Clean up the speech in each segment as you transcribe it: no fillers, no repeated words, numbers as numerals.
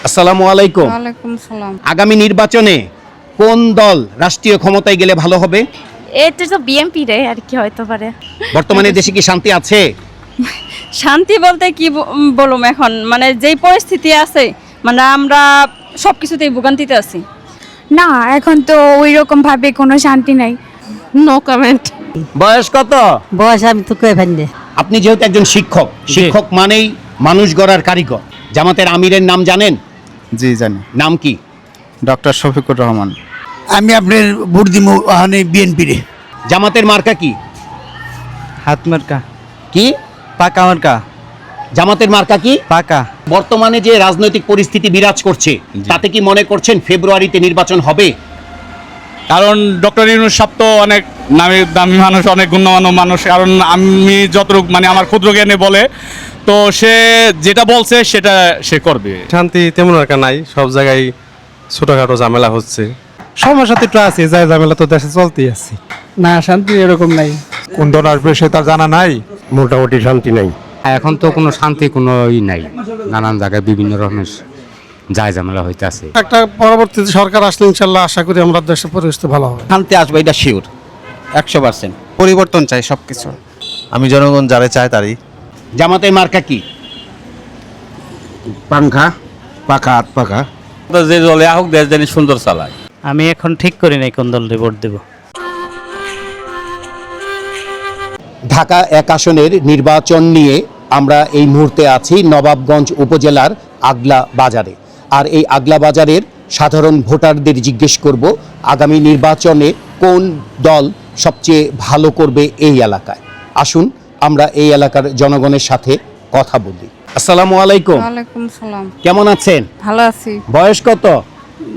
আসসালামু আলাইকুম। ওয়ালাইকুম সালাম। আগামী নির্বাচনে কোন দল রাষ্ট্রীয় ক্ষমতায় গেলে ভালো হবে? এটা তো বিএনপি রে আর কি হয়তো পারে। বর্তমানে দেশে কি শান্তি আছে? শান্তি বলতে কি বলুম এখন, মানে যেই পরিস্থিতি আছে, মানে আমরা সব কিছুতেই ভোগান্তিতে আছি। না, এখন তো ওই রকম ভাবে কোনো শান্তি নাই। No comment. বয়স কত? বয়স আমি তো কয়ে ফেললে। আপনি যেহেতু একজন শিক্ষক, শিক্ষক মানেই মানুষ গড়ার কারিগর। জামাতের আমিরের নাম জানেন? জি জানি, নাম কি? ডক্টর শফিকুর রহমান। আমি আপনার ভোট দিব বিএনপি রে। জামাতের মার্কা কি? হাত মার্কা। কি? পাকা মার্কা। জামাতের মার্কা কি? পাকা। বর্তমানে যে রাজনৈতিক পরিস্থিতি বিরাজ করছে, তাতে কি মনে করছেন ফেব্রুয়ারিতে নির্বাচন হবে? কারণ ডক্টর ইউনূস সাহেব তো অনেক নামি দামি মানুষ, অনেক গণ্যমান্য মানুষ। কারণ আমি যতটুকু মানে আমার ক্ষুদ্র জ্ঞানে বলে, তো সে যেটা বলছে সেটা সে করবে। শান্তি তেমন একটা নাই, সব জায়গায় ছোটখাটো ঝামেলা হচ্ছে। সমস্যা তো একটু আছে, যায় ঝামেলা তো দেশে চলতেই আছে। না, শান্তি এরকম নাই। কোন দল আসবে সেটা জানা নাই, মোটামুটি শান্তি নাই। এখন তো কোনো শান্তি কোনো নাই, নানান জায়গায় বিভিন্ন রকমের যায় ঝামেলা হইতেছে। একটা পরবর্তীতে সরকার আসলে ইনশাল্লাহ আশা করি আমরা দেশের পরিস্থিতি ভালো হবে। শান্তি আসবে, এটা শিওর 100%। পরিবর্তন চাই সব কিছু। আমি জনগণ যারা চায় তারই। জামাতের মার্কা কি? পাংখা, পাকা হাত পাকা। যে দলে হোক দেশ জানি সুন্দর চালায়। আমি এখন ঠিক করি নাই কোন দলে ভোট দেব। ঢাকা 1 আসনের নির্বাচন নিয়ে আমরা এই মুহূর্তে আছি নবাবগঞ্জ উপজেলার আগলা বাজারে। আর এই আগলা বাজারের সাধারণ ভোটারদের জিজ্ঞেস করব আগামী নির্বাচনে কোন দল সবচেয়ে ভালো করবে এই এলাকায়। আসুন আমরা এই এলাকার জনগণের সাথে কথা বলি। আসসালামু আলাইকুম। ওয়ালাইকুম সালাম। কেমন আছেন? ভালো আছি। বয়স কত?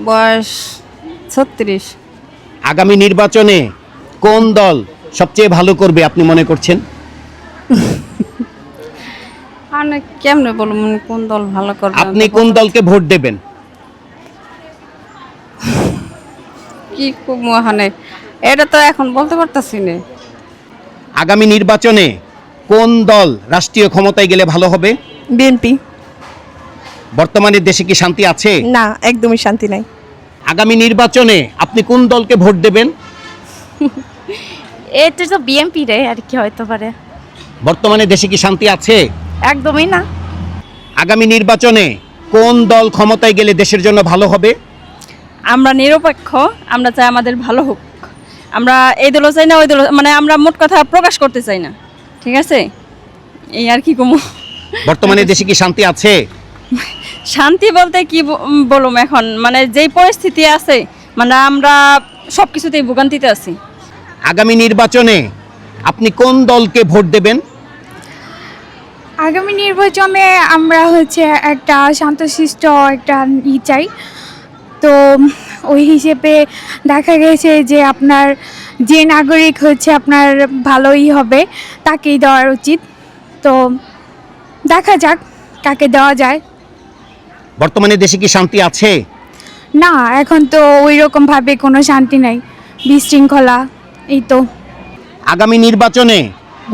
বয়স 36। আগামী নির্বাচনে কোন দল সবচেয়ে ভালো করবে আপনি মনে করছেন? অনেক কেমনে বলুন কোন দল ভালো করবে? আপনি কোন দলকে ভোট দেবেন? কি মহানে এটা তো এখন বলতে পারতাছি না। আগামী নির্বাচনে কোন দল রাষ্ট্রীয় ক্ষমতায় গেলে ভালো হবে? বিএনপি। বর্তমানে দেশে কি শান্তি আছে? না, একদমই শান্তি নাই। আগামী নির্বাচনে আপনি কোন দলকে ভোট দেবেন? এটা তো বিএনপি রে আর কি হয়তো পারে। বর্তমানে দেশে কি শান্তি আছে? একদমই না। আগামী নির্বাচনে কোন দল ক্ষমতায় গেলে দেশের জন্য ভালো হবে? আমরা নিরপেক্ষ, আমরা চাই আমাদের ভালো হোক। আমরা এই দলও চাই না ওই দল, মানে আমরা মোট কথা প্রকাশ করতে চাই না, ঠিক আছে? এই আর কি কমু। বর্তমানে দেশে কি শান্তি আছে? শান্তি বলতে কি বলুম এখন, মানে যেই পরিস্থিতি আছে, মানে আমরা সব কিছুতেই ভোগান্তিতে আছি। আগামী নির্বাচনে আপনি কোন দলকে ভোট দেবেন? আগামী নির্বাচনে আমরা একটা শান্তশিষ্ট একটা চাই। তো ওই হিসেবে দেখা গেছে যে আপনার যে নাগরিক আপনার ভালোই হবে তাকেই দেওয়ার উচিত। তো দেখা যাক কাকে দেওয়া যায়। বর্তমানে দেশে কি শান্তি আছে? না, এখন তো ওই রকম ভাবে কোনো শান্তি নাই, বিশৃঙ্খলা এই তো। আগামী নির্বাচনে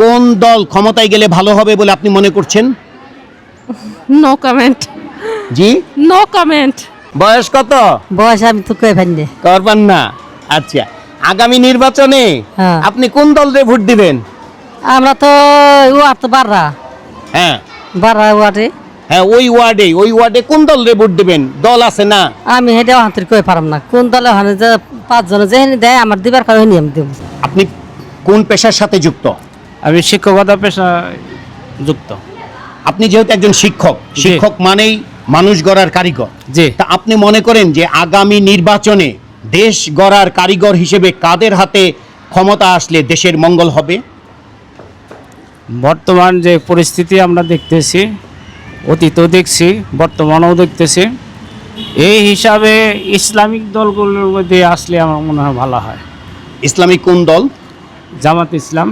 কোন দল ক্ষমতায় গেলে ভালো হবে বলে আপনি মনে করছেন? No comment. জি, নো কমেন্ট। বয়স কত? বয়স আমি তো কয়ে ফেললে। করবেন না। আচ্ছা, আগামী নির্বাচনে হ্যাঁ। আপনি কোন দলকে ভোট দিবেন? আমরা তো ওয়ার্ড তো বাররা হ্যাঁ বাররা ওয়ার্ডে। হ্যাঁ, ওই ওয়ার্ডে কোন দলরে ভোট দিবেন? দল আছে না? আমি হেঁটে হাতের কয়ে পারাম না কোন দলে ওখানে যে 5 জন যেখানে দেয় আমার দিবার কারণে নিয়ম দেব। আপনি কোন পেশার সাথে যুক্ত? আমি শিক্ষকতা পেশা যুক্ত। আপনি যেহেতু একজন শিক্ষক, শিক্ষক মানেই মানুষ গড়ার কারিগর। জি। তা আপনি মনে করেন যে আগামী নির্বাচনে দেশ গড়ার কারিগর হিসেবে কাদের হাতে ক্ষমতা আসলে দেশের মঙ্গল হবে? বর্তমান যে পরিস্থিতি আমরা দেখতেছি, অতীতও দেখছি, বর্তমানেও দেখতেছি, এই হিসাবে ইসলামিক দলগুলোর মধ্যে আসলে আমার মনে হয় ভালো হয়। ইসলামিক কোন দল? জামাত ইসলাম।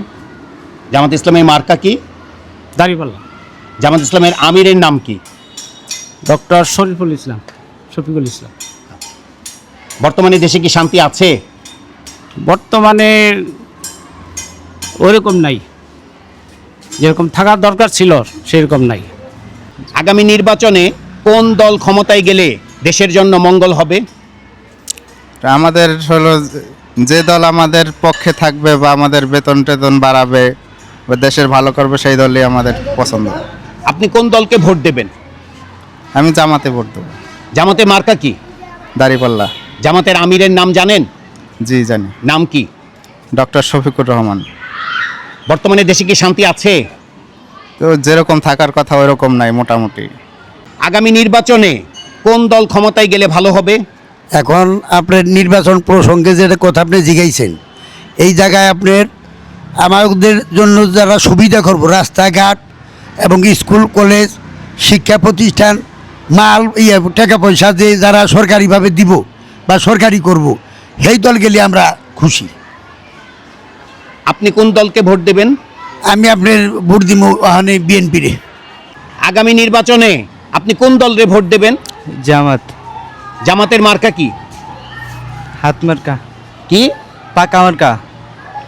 জামাত ইসলামের মার্কা কি? দাঁড়িপাল্লা। জামাত ইসলামের আমিরের নাম কি? ডক্টর শফিকুল ইসলাম। বর্তমানে দেশে কি শান্তি আছে? বর্তমানে ওইরকম নাই, যেরকম থাকার দরকার ছিল সেরকম নাই। আগামী নির্বাচনে কোন দল ক্ষমতায় গেলে দেশের জন্য মঙ্গল হবে? আমাদের হলো যে দল আমাদের পক্ষে থাকবে বা আমাদের বেতন টেতন বাড়াবে বা দেশের ভালো করবে সেই দলই আমাদের পছন্দ। আপনি কোন দলকে ভোট দেবেন? আমি জামাতে ভোট দেবো। জামাতে মার্কা কি? দাঁড়িপাল্লা। জামাতের আমিরের নাম জানেন? জি জানি, নাম কি? ডক্টর শফিকুর রহমান। বর্তমানে দেশে কি শান্তি আছে? তো যেরকম থাকার কথা ওইরকম নাই মোটামুটি। আগামী নির্বাচনে কোন দল ক্ষমতায় গেলে ভালো হবে? এখন আপনার নির্বাচন প্রসঙ্গে যেটা কথা আপনি জিগাইছেন, এই জায়গায় আপনার আমাদের জন্য যারা সুবিধা করবো, রাস্তাঘাট এবং স্কুল কলেজ শিক্ষা প্রতিষ্ঠান মাল টাকা পয়সা যে যারা সরকারিভাবে দিব বা সরকারি করব, সেই দল গেলে আমরা খুশি। আপনি কোন দলকে ভোট দেবেন? আমি আপনার ভোট দিব ওখানে বিএনপিরে। আগামী নির্বাচনে আপনি কোন দলরে ভোট দেবেন? জামাত। জামাতের মার্কা কি? হাত মার্কা। কি? পাকা মার্কা।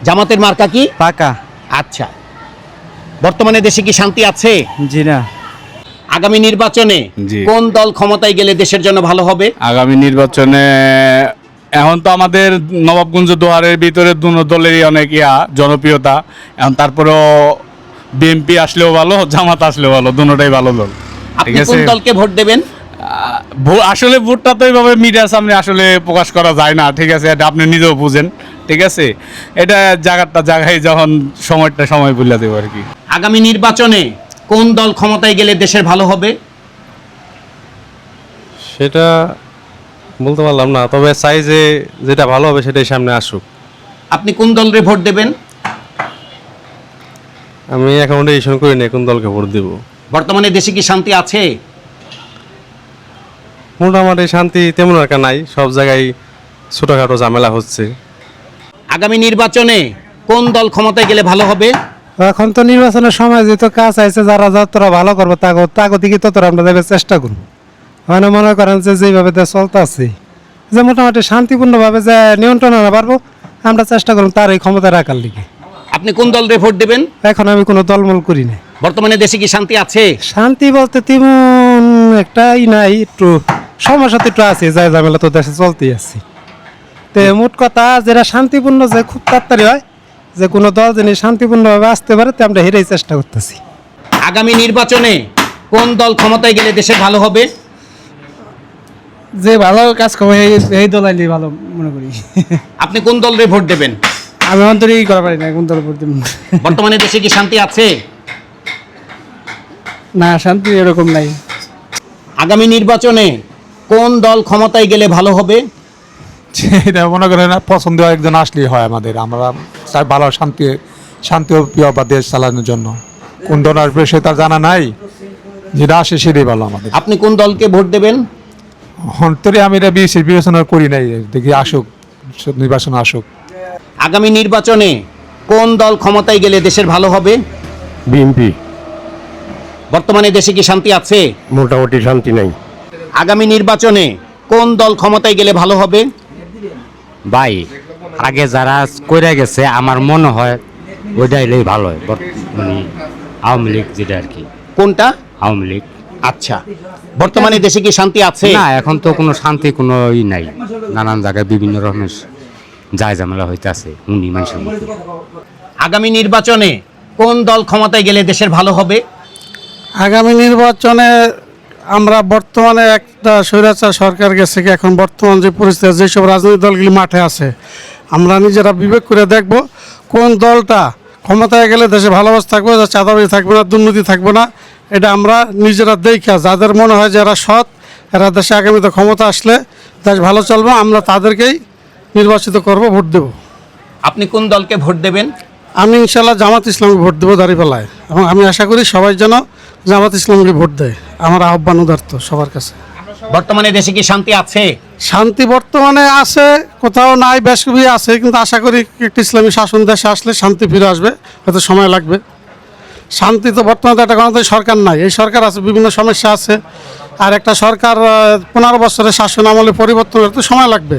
জামাতের মার্কা কি? পাকা। আচ্ছা, বর্তমানে দেশে কি শান্তি আছে? জি না। আগামী নির্বাচনে জি। কোন দল ক্ষমতায় গেলে দেশের জন্য ভালো হবে? আগামী নির্বাচনে এখন তো আমাদের নবাবগঞ্জ দোহারের ভিতরে দুনো দলেরই অনেক জনপ্রিয়তা। এখন তারপরেও বিএনপি আসলেও ভালো, জামাত আসলেও ভালো, দুটোটাই ভালো দল। আপনি ঠিক কোন আছে। দলকে ভোট দেবেন? আসলে ভোটটা তো এইভাবে মিডিয়ার সামনে আসলে প্রকাশ করা যায় না, ঠিক আছে, এটা আপনি নিজেও বুঝেন, ঠিক আছে। এটা জায়গায় যখন সময় বলে দেবো আর কি। আগামী নির্বাচনে কোন দল ক্ষমতায় গেলে দেশের ভালো হবে? সেটা বলতে পারলাম না, তবে চাই যে যেটা ভালো হবে সেটাই সামনে আসুক। আপনি কোন দলরে ভোট দেবেন? আমি এখন ডিসিশন করি না কোন দলকে ভোট দেব। বর্তমানে দেশে কি শান্তি আছে? মোটামুটি শান্তি তেমন একটা নাই, সব জায়গায় ছোটোখাটো ঝামেলা হচ্ছে। আগামী নির্বাচনে কোন দল ক্ষমতায় গেলে ভালো হবে? এখন তো নির্বাচনের সময় যেহেতু কাজ আছে, যারা যতটা ভালো করবো তাকে দিকে ততটা আমরা দেবার চেষ্টা করব। মানে মনে করেন যে যেভাবে চলতে আছে, যে মোটামুটি শান্তিপূর্ণভাবে যে নিয়ন্ত্রণ আনা পারবো, আমরা চেষ্টা করব তার এই ক্ষমতা রাখার লিগে। আপনি কোন দলরে ভোট দেবেন? এখন আমি কোনো দলমল করি না। বর্তমানে দেশে কি শান্তি আছে? শান্তি বলতে তেমন একটাই নাই, একটু সমস্যা তো একটু আছে, যাই ঝামেলা তো দেশে চলতেই আছে। তো মোট কথা যেটা শান্তিপূর্ণ যে খুব তাড়াতাড়ি হয়, যে কোনো দল যিনি শান্তিপূর্ণভাবে আসতে পারে, তো আমরা হেরেই চেষ্টা করতেছি। আগামী নির্বাচনে কোন দল ক্ষমতায় গেলে দেশের ভালো হবে? যে ভালো কাজ করবে এই দল আইলে ভালো মনে করি। আপনি কোন দলরে ভোট দেবেন? আমি অন্তরেই করা পারি না কোন দল ভোট দেব। বর্তমানে দেশে কি শান্তি আছে? না, শান্তি এরকম নাই। আগামী নির্বাচনে কোন দল ক্ষমতায় গেলে ভালো হবে? এটা মনে করেন পছন্দ একজন আসলেই হয় আমাদের, আমরা চাই ভালো শান্তি প্রিয় বা দেশ চালানোর জন্য। কোন দল আসবে সে তার জানা নাই, যেটা আসে সেটাই ভালো আমাদের। আপনি কোন দলকে ভোট দেবেন? অন্তরে আমি এটা বিবেচনা করি নাই, দেখি আসুক, নির্বাচন আসুক। আগামী নির্বাচনে কোন দল ক্ষমতায় গেলে দেশের ভালো হবে? বিএনপি। বর্তমানে দেশে কি শান্তি আছে? মোটামুটি শান্তি নাই। আগামী নির্বাচনে কোন দল ক্ষমতায় গেলে ভালো হবে? ভাই, আগে যারা কইরা গেছে আমার মনে হয় ওইটাইলেই ভালো হয়, মানে আওয়ামী লীগ যেটা আর কি। কোনটা? আওয়ামী লীগ। আচ্ছা, বর্তমানে দেশে কি শান্তি আছে? না, এখন তো কোনো শান্তি কোনো নাই, নানান জায়গায় বিভিন্ন রকমের ঝামেলা হইতে আছে উনি মানুষের মধ্যে। আগামী নির্বাচনে কোন দল ক্ষমতায় গেলে দেশের ভালো হবে? আগামী নির্বাচনে আমরা বর্তমানে একটা স্বৈরাচার সরকার গেছে, এখন বর্তমান যে পরিস্থিতি, যেসব রাজনৈতিক দলগুলি মাঠে আছে, আমরা নিজেরা বিবেক করে দেখব কোন দলটা ক্ষমতায় গেলে দেশে ভালো অবস্থা থাকবে, চাঁদাবাজি থাকবে না, দুর্নীতি থাকবে না। এটা আমরা নিজেরা দেখা, যাদের মনে হয় যে এরা সৎ, এরা দেশে আগামীতে ক্ষমতা আসলে দেশ ভালো চলবে, আমরা তাদেরকেই নির্বাচিত করব, ভোট দেব। আপনি কোন দলকে ভোট দেবেন? আমি ইনশাল্লাহ জামাত ইসলামকে ভোট দেবো দাঁড়িপাল্লায়, এবং আমি আশা করি সবাই যেন জামাত ইসলামকে ভোট দেয়। আমার আহ্বান উদার্ত সবার কাছে। বর্তমানে দেশে কি শান্তি আছে? শান্তি বর্তমানে আছে, কোথাও নাই, বেশ খুবই আছে, কিন্তু আশা করি একটি ইসলামী শাসন দেশে আসলে শান্তি ফিরে আসবে, হয়তো সময় লাগবে। শান্তি তো বর্তমানে একটা গণতান্ত্রিক সরকার নাই, এই সরকার আছে, বিভিন্ন সমস্যা আছে, আর একটা সরকার 15 বছরের শাসন আমলে পরিবর্তন করতে সময় লাগবে।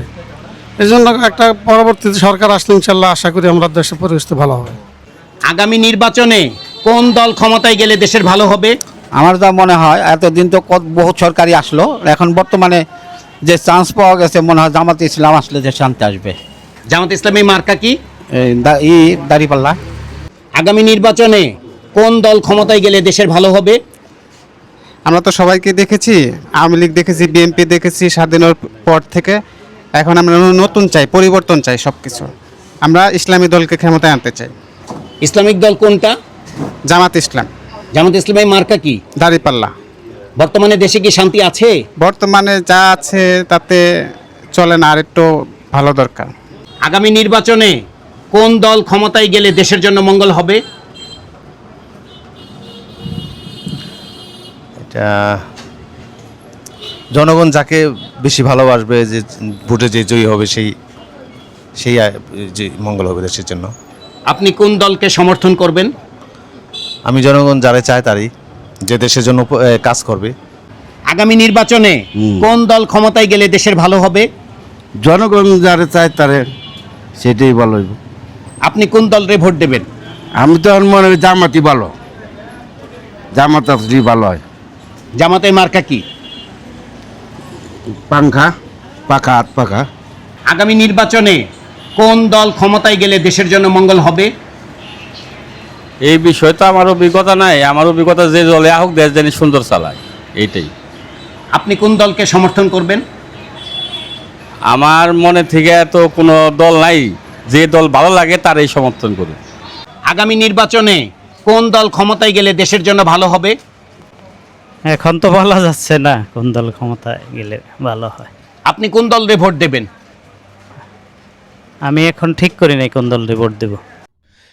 এই জন্য একটা পরবর্তীতে সরকার আসলে ইনশাল্লাহ আশা করি আমরা দেশের পরিস্থিতি ভালো হবে। আগামী নির্বাচনে কোন দল ক্ষমতায় গেলে দেশের ভালো হবে? আমার যা মনে হয় এতদিন তো বহুত সরকারি আসলো, এখন বর্তমানে যে চান্স পাওয়া গেছে মনে হয় জামাতে ইসলাম আসলে যে শান্তি আসবে। জামাত ইসলামী মার্কা কি? দাঁড়িপাল্লা। আগামী নির্বাচনে কোন দল ক্ষমতায় গেলে দেশের ভালো হবে? আমরা তো সবাইকে দেখেছি, আওয়ামী লীগ দেখেছি, বিএনপি দেখেছি স্বাধীনের পর থেকে। এখন আমরা নতুন চাই, পরিবর্তন চাই সব কিছু। আমরা ইসলামী দলকে ক্ষমতায় আনতে চাই। ইসলামিক দল কোনটা? জামাত ইসলাম। জামাত ইসলামী মার্কা কি? দাঁড়িপাল্লা। বর্তমানে দেশে কি শান্তি আছে? বর্তমানে যা আছে তাতে চলে না, আর একটু ভালো দরকার। আগামী নির্বাচনে কোন দল ক্ষমতায় গেলে দেশের জন্য মঙ্গল হবে? এটা জনগণ যাকে বেশি ভালোবাসবে, যে ভোটে যে জয়ী হবে সেই যে মঙ্গল হবে দেশের জন্য। আপনি কোন দলকে সমর্থন করবেন? আমি জনগণ যারা চায় তারই, যে দেশের জন্য কাজ করবে। আগামী নির্বাচনে কোন দল ক্ষমতায় গেলে দেশের ভালো হবে? জনগণ যারা চায় তারে সেটাই ভালো হইব। আপনি কোন দলরে ভোট দেবেন? আমি তো মনে হয় জামাতই ভালো, জামাত আসলেই ভালো হয়। জামাতের মার্কা কি? পাংখা, পাখা, হাত পাখা। আগামী নির্বাচনে কোন দল ক্ষমতায় গেলে দেশের জন্য মঙ্গল হবে? এই বিষয়ে তো আমার অভিজ্ঞতা নাই, আমার অভিজ্ঞতা যে দলে হোক দেশ জানি সুন্দর চালায়, এইটাই। আপনি কোন দলকে সমর্থন করবেন? আমার মনে থেকে তো কোনো দল নাই, যে দল ভালো লাগে তারই সমর্থন করি। আগামী নির্বাচনে কোন দল ক্ষমতায় গেলে দেশের জন্য ভালো হবে? এখন তো বলা যাচ্ছে না কোন দল ক্ষমতায় গেলে ভালো হয়। আপনি কোন দলরে ভোট দেবেন? আমি এখন ঠিক করি নাই কোন দল ভোট দেব।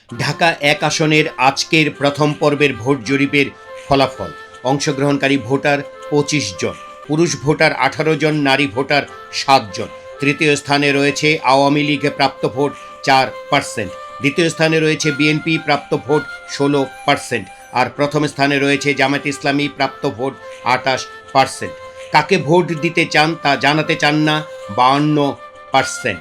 ঢাকা 1 আসনের আজকের প্রথম পর্বের ভোট জরিপের ফলাফল। অংশগ্রহণকারী ভোটার 25 জন, পুরুষ ভোটার 18 জন, নারী ভোটার 7 জন। তৃতীয় স্থানে রয়েছে আওয়ামী লীগে প্রাপ্ত ভোট 4%, দ্বিতীয় স্থানে রয়েছে বিএনপি প্রাপ্ত ভোট 16%, আর প্রথম স্থানে রয়েছে জামায়াত ইসলামী প্রাপ্ত ভোট 28%। কাকে ভোট দিতে চান তা জানাতে চান না 52%।